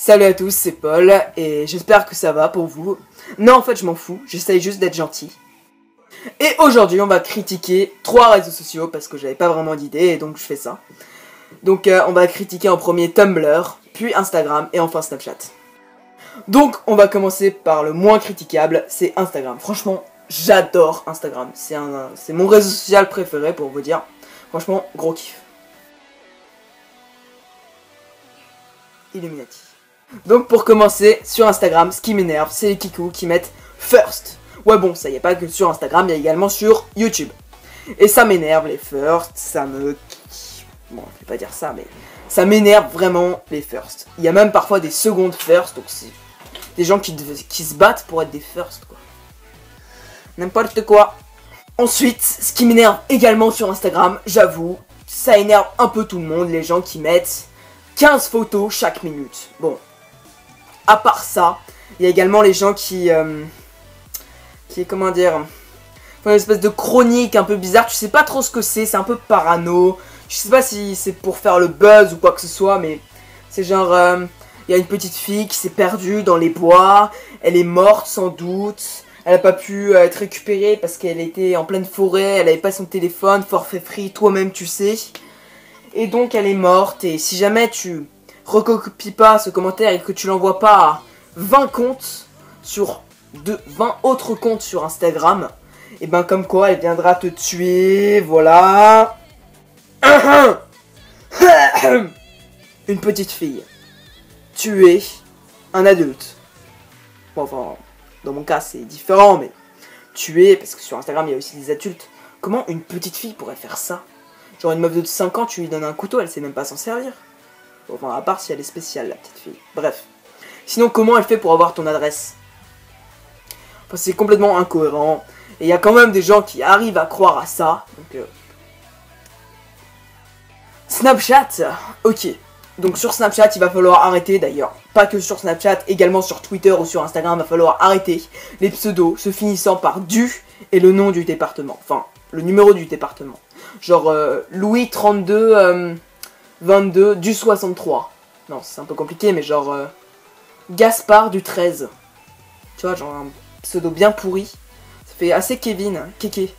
Salut à tous, c'est Paul, et j'espère que ça va pour vous. Non, en fait, je m'en fous, j'essaye juste d'être gentil. Et aujourd'hui, on va critiquer 3 réseaux sociaux, parce que j'avais pas vraiment d'idée, et donc je fais ça. Donc, on va critiquer en premier Tumblr, puis Instagram, et enfin Snapchat. Donc, on va commencer par le moins critiquable, c'est Instagram. Franchement, j'adore Instagram. C'est mon réseau social préféré, pour vous dire. Franchement, gros kiff. Illuminati. Donc pour commencer, sur Instagram, ce qui m'énerve, c'est les kikous qui mettent first. Ouais bon, ça y est pas que sur Instagram, il y a également sur YouTube. Et ça m'énerve les first, ça me... Bon, je vais pas dire ça, mais... Ça m'énerve vraiment les first. Il y a même parfois des secondes first, donc c'est... Des gens qui se battent pour être des first, quoi. N'importe quoi. Ensuite, ce qui m'énerve également sur Instagram, j'avoue, ça énerve un peu tout le monde, les gens qui mettent 15 photos chaque minute. Bon. À part ça, il y a également les gens qui comment dire, font une espèce de chronique un peu bizarre, tu sais pas trop ce que c'est un peu parano, je sais pas si c'est pour faire le buzz ou quoi que ce soit, mais c'est genre, il y a une petite fille qui s'est perdue dans les bois, elle est morte sans doute, elle a pas pu être récupérée parce qu'elle était en pleine forêt, elle avait pas son téléphone, forfait free, toi-même tu sais, et donc elle est morte, et si jamais tu recopies pas ce commentaire et que tu l'envoies pas à 20 comptes sur 20 autres comptes sur Instagram, et ben comme quoi elle viendra te tuer, voilà. Une petite fille tuer un adulte. Bon, enfin, dans mon cas c'est différent, mais tuer, parce que sur Instagram il y a aussi des adultes. Comment une petite fille pourrait faire ça? Genre une meuf de 5 ans, tu lui donnes un couteau, elle sait même pas s'en servir. Enfin, à part si elle est spéciale, la petite fille. Bref. Sinon, comment elle fait pour avoir ton adresse? Enfin, c'est complètement incohérent. Et il y a quand même des gens qui arrivent à croire à ça. Donc, Snapchat, ok. Donc sur Snapchat, il va falloir arrêter d'ailleurs. Pas que sur Snapchat, également sur Twitter ou sur Instagram, il va falloir arrêter les pseudos se finissant par du et le nom du département. Enfin, le numéro du département. Genre Louis 32... 22 du 63. Non, c'est un peu compliqué, mais genre... Gaspard du 13. Tu vois, genre un pseudo bien pourri. Ça fait assez Kevin, hein, kéké.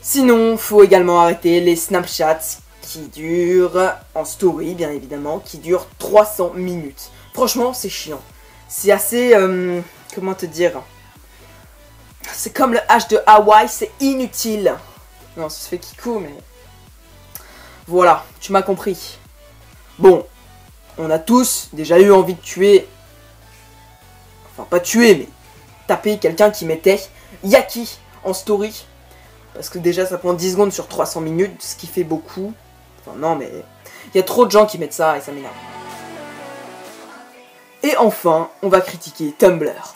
Sinon, faut également arrêter les Snapchats qui durent, en story bien évidemment, qui durent 300 minutes. Franchement, c'est chiant. C'est assez... comment te dire? C'est comme le H de Hawaï, c'est inutile. Non, ça se fait kikou, mais... Voilà, tu m'as compris. Bon, on a tous déjà eu envie de tuer, enfin pas tuer, mais taper quelqu'un qui mettait Yaki en story. Parce que déjà ça prend 10 secondes sur 300 minutes, ce qui fait beaucoup. Enfin non, mais il y a trop de gens qui mettent ça et ça m'énerve. Et enfin, on va critiquer Tumblr.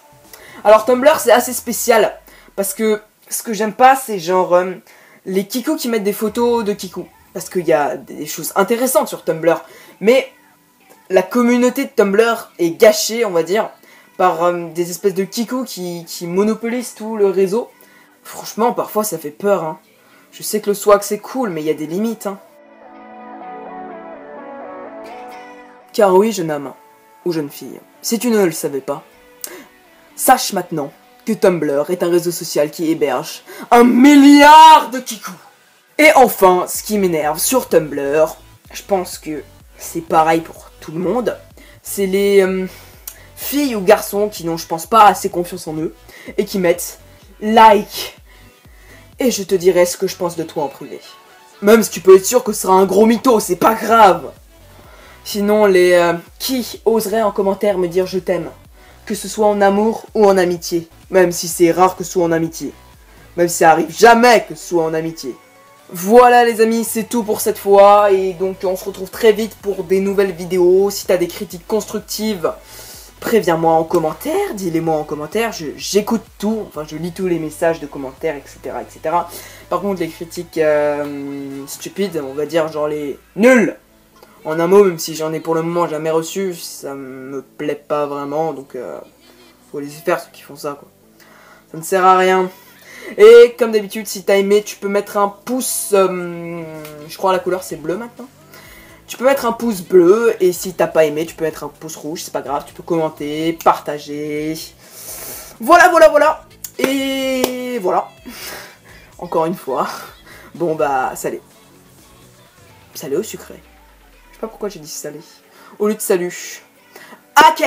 Alors Tumblr c'est assez spécial, parce que ce que j'aime pas c'est genre les kikous qui mettent des photos de kikous. Parce qu'il y a des choses intéressantes sur Tumblr. Mais la communauté de Tumblr est gâchée, on va dire, par des espèces de kikous qui monopolisent tout le réseau. Franchement, parfois ça fait peur, hein. Je sais que le swag c'est cool, mais il y a des limites, hein. Car oui, jeune homme, ou jeune fille, si tu ne le savais pas, sache maintenant que Tumblr est un réseau social qui héberge 1 milliard de kikous. Et enfin, ce qui m'énerve sur Tumblr, je pense que c'est pareil pour tout le monde, c'est les filles ou garçons qui n'ont, je pense, pas assez confiance en eux, et qui mettent like. Et je te dirai ce que je pense de toi en privé. Même si tu peux être sûr que ce sera un gros mytho, c'est pas grave. Sinon, les qui oseraient en commentaire me dire je t'aime, que ce soit en amour ou en amitié, même si c'est rare que ce soit en amitié, même si ça arrive jamais que ce soit en amitié. Voilà les amis, c'est tout pour cette fois, et donc on se retrouve très vite pour des nouvelles vidéos. Si t'as des critiques constructives, préviens-moi en commentaire, dis-les-moi en commentaire, j'écoute tout, enfin je lis tous les messages de commentaires, etc. etc. Par contre les critiques stupides, on va dire genre les nuls, en un mot, même si j'en ai pour le moment jamais reçu, ça me plaît pas vraiment, donc faut les faire ceux qui font ça quoi. Ça ne sert à rien. Et comme d'habitude, si t'as aimé, tu peux mettre un pouce, je crois la couleur c'est bleu maintenant. Tu peux mettre un pouce bleu, et si t'as pas aimé, tu peux mettre un pouce rouge, c'est pas grave, tu peux commenter, partager. Voilà, voilà, voilà. Et voilà. Encore une fois. Bon bah, salé. Salé au sucré. Je sais pas pourquoi j'ai dit salé. Au lieu de salut. Ok.